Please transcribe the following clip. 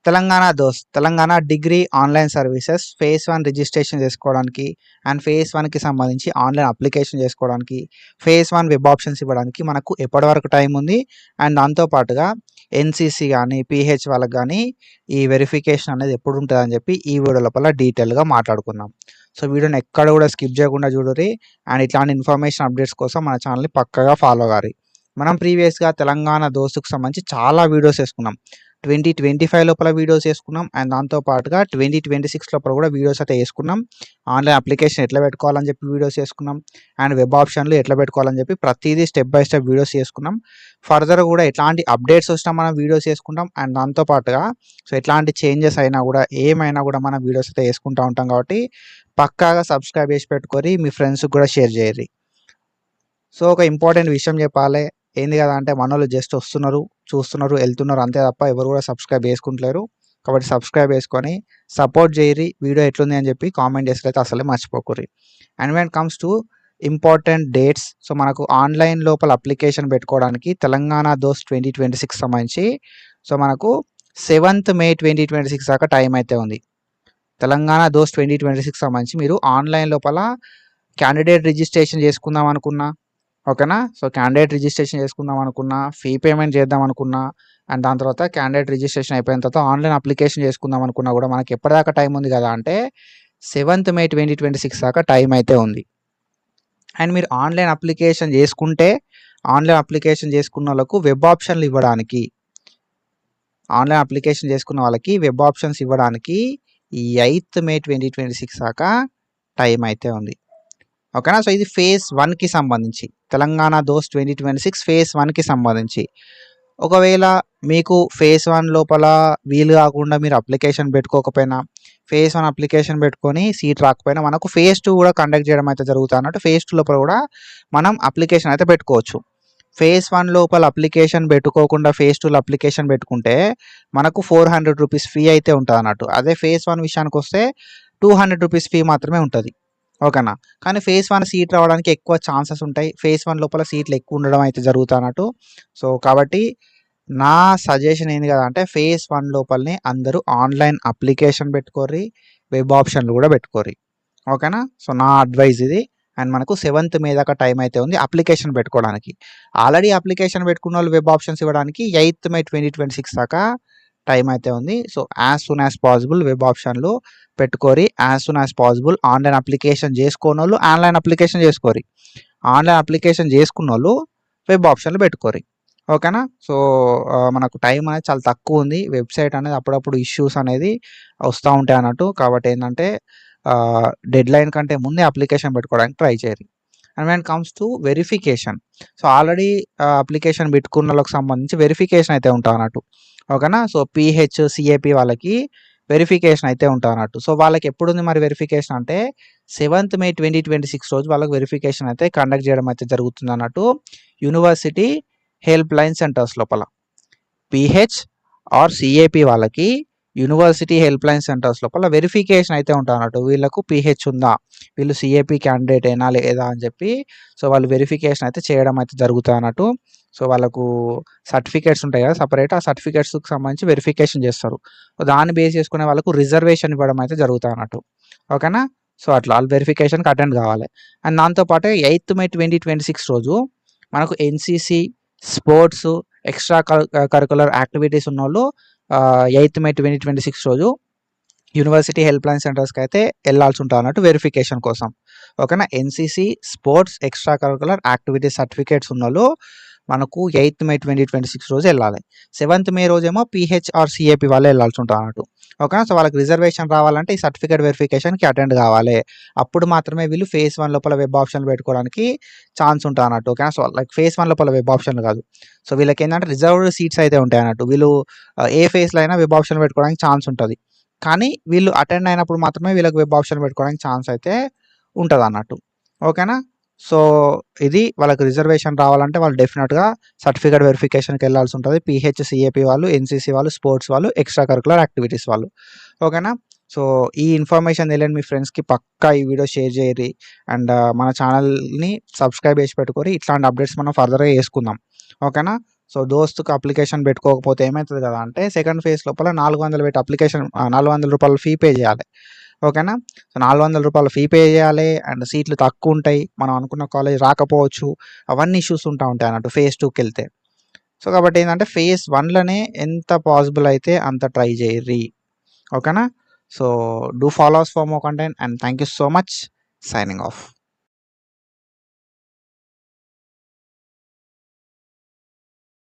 Telangana degree online services phase 1 registration చేసుకోవడానికి and phase 1కి సంబంధించి ఆన్లైన్ అప్లికేషన్ చేసుకోవడానికి ఫేజ్ 1 వెబ్ ఆప్షన్స్ ఇవ్వడానికి మనకు ఎప్పటి వరకు టైం ఉంది అండ్ దాంతో పాటుగా ఎన్సీసీ కానీ పీహెచ్ వాళ్ళకి కానీ ఈ వెరిఫికేషన్ అనేది ఎప్పుడు ఉంటుంది అని చెప్పి ఈ వీడియో లోపల డీటెయిల్గా మాట్లాడుకుందాం. సో వీడియోని ఎక్కడ కూడా స్కిప్ చేయకుండా చూడరి అండ్ ఇట్లాంటి ఇన్ఫర్మేషన్ అప్డేట్స్ కోసం మన ఛానల్ని పక్కగా ఫాలో కారి. మనం ప్రీవియస్గా తెలంగాణ దోస్తుకు సంబంధించి చాలా వీడియోస్ వేసుకున్నాం. 2025 లోపల వీడియోస్ వేసుకున్నాం అండ్ దాంతో పాటుగా 2026 లోపల కూడా వీడియోస్ అయితే వేసుకున్నాం. ఆన్లైన్ అప్లికేషన్ ఎట్లా పెట్టుకోవాలని చెప్పి వీడియోస్ వేసుకున్నాం అండ్ వెబ్ ఆప్షన్లు ఎట్లా పెట్టుకోవాలని చెప్పి ప్రతిదీ స్టెప్ బై స్టెప్ వీడియోస్ చేసుకున్నాం. ఫర్దర్ కూడా ఎట్లాంటి అప్డేట్స్ వచ్చినా మనం వీడియోస్ వేసుకుంటాం అండ్ దాంతో పాటుగా సో ఎట్లాంటి చేంజెస్ అయినా కూడా ఏమైనా కూడా మనం వీడియోస్ అయితే వేసుకుంటూ ఉంటాం. కాబట్టి పక్కాగా సబ్స్క్రైబ్ చేసి పెట్టుకొని మీ ఫ్రెండ్స్కి కూడా షేర్ చేయరు. సో ఒక ఇంపార్టెంట్ విషయం చెప్పాలి. ఏంది కదా అంటే మనోళ్ళు జస్ట్ వస్తున్నారు, చూస్తున్నారు, వెళ్తున్నారు అంతే తప్ప ఎవరు కూడా సబ్స్క్రైబ్ చేసుకుంటలేరు. కాబట్టి సబ్స్క్రైబ్ చేసుకొని సపోర్ట్ చేయరి. వీడియో ఎట్లుంది అని చెప్పి కామెంట్ చేసినట్లయితే అసలే మర్చిపోకూరి. And when comes to important dates, so మనకు ఆన్లైన్ లోపల అప్లికేషన్ పెట్టుకోవడానికి తెలంగాణ దోస్ 2026 సంబంధించి సో మనకు 7th May 2026 దాకా టైం అయితే ఉంది. తెలంగాణ దోస్ 2026 సంబంధించి మీరు ఆన్లైన్ లోపల క్యాండిడేట్ రిజిస్ట్రేషన్ చేసుకుందాం అనుకున్నా, ఓకేనా. సో క్యాండిడేట్ రిజిస్ట్రేషన్ చేసుకుందాం అనుకున్నా, ఫీ పేమెంట్ చేద్దాం అనుకున్నా అండ్ దాని తర్వాత క్యాండిడేట్ రిజిస్ట్రేషన్ అయిపోయిన తర్వాత ఆన్లైన్ అప్లికేషన్ చేసుకుందాం అనుకున్నా కూడా మనకి ఎప్పటిదాకా టైం ఉంది కదా అంటే 7th May 2026 దాకా టైం అయితే ఉంది. అండ్ మీరు ఆన్లైన్ అప్లికేషన్ చేసుకున్న వాళ్ళకు వెబ్ ఆప్షన్లు ఇవ్వడానికి, ఆన్లైన్ అప్లికేషన్ చేసుకున్న వాళ్ళకి వెబ్ ఆప్షన్స్ ఇవ్వడానికి 8th May 2026 దాకా టైం అయితే ఉంది, ఓకేనా. సో ఇది ఫేజ్ 1కి సంబంధించి తెలంగాణ దోస్ 2026 ఫేజ్ 1కి సంబంధించి. ఒకవేళ మీకు ఫేజ్ 1 లోపల వీలు కాకుండా మీరు అప్లికేషన్ పెట్టుకోకపోయినా, ఫేజ్ 1 అప్లికేషన్ పెట్టుకొని సీట్ రాకపోయినా మనకు ఫేజ్ 2 కూడా కండక్ట్ చేయడం అయితే జరుగుతుంది అన్నట్టు. ఫేజ్ 2 లోపల కూడా మనం అప్లికేషన్ అయితే పెట్టుకోవచ్చు. ఫేజ్ 1 లోపల అప్లికేషన్ పెట్టుకోకుండా ఫేజ్ 2లో అప్లికేషన్ పెట్టుకుంటే మనకు 400 రూపీస్ ఫీ అయితే ఉంటుంది అన్నట్టు. అదే ఫేజ్ 1 విషయానికి వస్తే 200 రూపీస్ ఫీ మాత్రమే ఉంటుంది, ఓకేనా. కానీ ఫేజ్ 1 సీట్ రావడానికి ఎక్కువ ఛాన్సెస్ ఉంటాయి. ఫేజ్ 1 లోపల సీట్లు ఎక్కువ ఉండడం అయితే జరుగుతున్నట్టు. సో కాబట్టి నా సజెషన్ ఏంది కదా అంటే ఫేజ్ 1 లోపలనే అందరూ ఆన్లైన్ అప్లికేషన్ పెట్టుకోర్రి, వెబ్ ఆప్షన్లు కూడా పెట్టుకోర్రి, ఓకేనా. సో నా అడ్వైజ్ ఇది. అండ్ మనకు 7th May దాకా టైం అయితే ఉంది అప్లికేషన్ పెట్టుకోవడానికి. ఆల్రెడీ అప్లికేషన్ పెట్టుకున్న వాళ్ళు వెబ్ ఆప్షన్స్ ఇవ్వడానికి 8th May 2026 దాకా టైం అయితే ఉంది. So as soon as possible web ఆప్షన్లు పెట్టుకోరి. As soon as possible online application చేసుకోని వాళ్ళు ఆన్లైన్ అప్లికేషన్ చేసుకోరి, ఆన్లైన్ అప్లికేషన్ చేసుకున్న వాళ్ళు వెబ్ ఆప్షన్లు పెట్టుకోరి, ఓకేనా. సో మనకు టైం అనేది చాలా తక్కువ ఉంది. వెబ్సైట్ అనేది అప్పుడప్పుడు ఇష్యూస్ అనేది వస్తూ ఉంటాయి అన్నట్టు. కాబట్టి ఏంటంటే డెడ్ లైన్ కంటే ముందే అప్లికేషన్ పెట్టుకోవడానికి ట్రై చేయాలి. And when comes to verification, so already application పెట్టుకున్న వాళ్ళకి సంబంధించి వెరిఫికేషన్ అయితే ఉంటా అన్నట్టు, ఓకేనా. సో పీహెచ్ సిఏపి వాళ్ళకి వెరిఫికేషన్ అయితే ఉంటా అన్నట్టు. సో వాళ్ళకి ఎప్పుడు ఉంది మరి వెరిఫికేషన్ అంటే 7th May 2026 రోజు వాళ్ళకి వెరిఫికేషన్ అయితే కండక్ట్ చేయడం అయితే జరుగుతుంది అన్నట్టు. యూనివర్సిటీ హెల్ప్ లైన్ సెంటర్స్ లోపల పీహెచ్ ఆర్ సిఏపి వాళ్ళకి యూనివర్సిటీ హెల్ప్ లైన్ సెంటర్స్ లోపల వెరిఫికేషన్ అయితే ఉంటా అన్నట్టు. వీళ్ళకు పీహెచ్ ఉందా, వీళ్ళు సిఏపి క్యాండిడేట్ అయినా లేదా అని చెప్పి సో వాళ్ళు వెరిఫికేషన్ అయితే చేయడం అయితే జరుగుతుంది అన్నట్టు. సో వాళ్ళకు సర్టిఫికేట్స్ ఉంటాయి కదా సపరేట్, ఆ సర్టిఫికేట్స్కి సంబంధించి వెరిఫికేషన్ చేస్తారు. దాన్ని బేస్ చేసుకునే వాళ్ళకు రిజర్వేషన్ ఇవ్వడం అయితే జరుగుతుంది అన్నట్టు, ఓకేనా. సో అట్లా వాళ్ళు వెరిఫికేషన్కి అటెండ్ కావాలి. అండ్ దాంతోపాటు 8th May 2026 రోజు మనకు NCC, sports, extra curricular activities ఉన్న వాళ్ళు 8th May 2026 రోజు యూనివర్సిటీ హెల్ప్ లైన్ సెంటర్స్కి అయితే వెళ్ళాల్సి ఉంటుంది అన్నట్టు వెరిఫికేషన్ కోసం, ఓకేనా. NCC, sports, extra curricular activities certificates ఉన్న వాళ్ళు మనకు 8th May 2026 రోజు వెళ్ళాలి. 7th May రోజేమో పీహెచ్ ఆర్ సిఏపి వాళ్ళు వెళ్ళాల్సి ఉంటుంది అన్నట్టు, ఓకేనా. సో వాళ్ళకి రిజర్వేషన్ రావాలంటే ఈ సర్టిఫికేట్ వెరిఫికేషన్కి అటెండ్ కావాలి. అప్పుడు మాత్రమే వీళ్ళు ఫేజ్ 1 లోపల వెబ్ ఆప్షన్లు పెట్టుకోవడానికి ఛాన్స్ ఉంటుంది అన్నట్టు, ఓకేనా. సో లైక్ ఫేజ్ 1 లోపల వెబ్ ఆప్షన్లు కాదు. సో వీళ్ళకి ఏంటంటే రిజర్వ్డ్ సీట్స్ అయితే ఉంటాయి అన్నట్టు. వీళ్ళు ఏ ఫేజ్లో అయినా వెబ్ ఆప్షన్ పెట్టుకోవడానికి ఛాన్స్ ఉంటుంది. కానీ వీళ్ళు అటెండ్ అయినప్పుడు మాత్రమే వీళ్ళకి వెబ్ ఆప్షన్ పెట్టుకోవడానికి ఛాన్స్ అయితే ఉంటుంది అన్నట్టు, ఓకేనా. సో ఇది వాళ్ళకి రిజర్వేషన్ రావాలంటే వాళ్ళు డెఫినెట్గా సర్టిఫికేట్ వెరిఫికేషన్కి వెళ్ళాల్సి ఉంటుంది. పీహెచ్ సిఏపి వాళ్ళు, ఎన్సీసీ వాళ్ళు, స్పోర్ట్స్ వాళ్ళు, ఎక్స్ట్రా కరికులర్ యాక్టివిటీస్ వాళ్ళు, ఓకేనా. సో ఈ ఇన్ఫర్మేషన్ తెలియని మీ ఫ్రెండ్స్కి పక్కా ఈ వీడియో షేర్ చేయరి. అండ్ మన ఛానల్ని సబ్స్క్రైబ్ చేసి పెట్టుకొని ఇట్లాంటి అప్డేట్స్ మనం ఫర్దర్గా చేసుకుందాం, ఓకేనా. సో దోస్తుకు అప్లికేషన్ పెట్టుకోకపోతే ఏమవుతుంది కదా అంటే సెకండ్ ఫేజ్ లోపల 400 పెట్టి అప్లికేషన్ 400 రూపాయలు ఫీ పే చేయాలి. ఓకేనా. సో 400 రూపాయలు ఫీ పే చేయాలి అండ్ సీట్లు తక్కువ ఉంటాయి, మనం అనుకున్న కాలేజ్ రాకపోవచ్చు, అవన్నీ ఇష్యూస్ ఉంటాయి అన్నట్టు ఫేజ్ 2కి వెళ్తే. సో కాబట్టి ఏంటంటే ఫేజ్ 1లోనే ఎంత పాసిబుల్ అయితే అంత ట్రై చేయర్రి. ఓకేనా. So do follow us for more content and thank you so much. Signing of.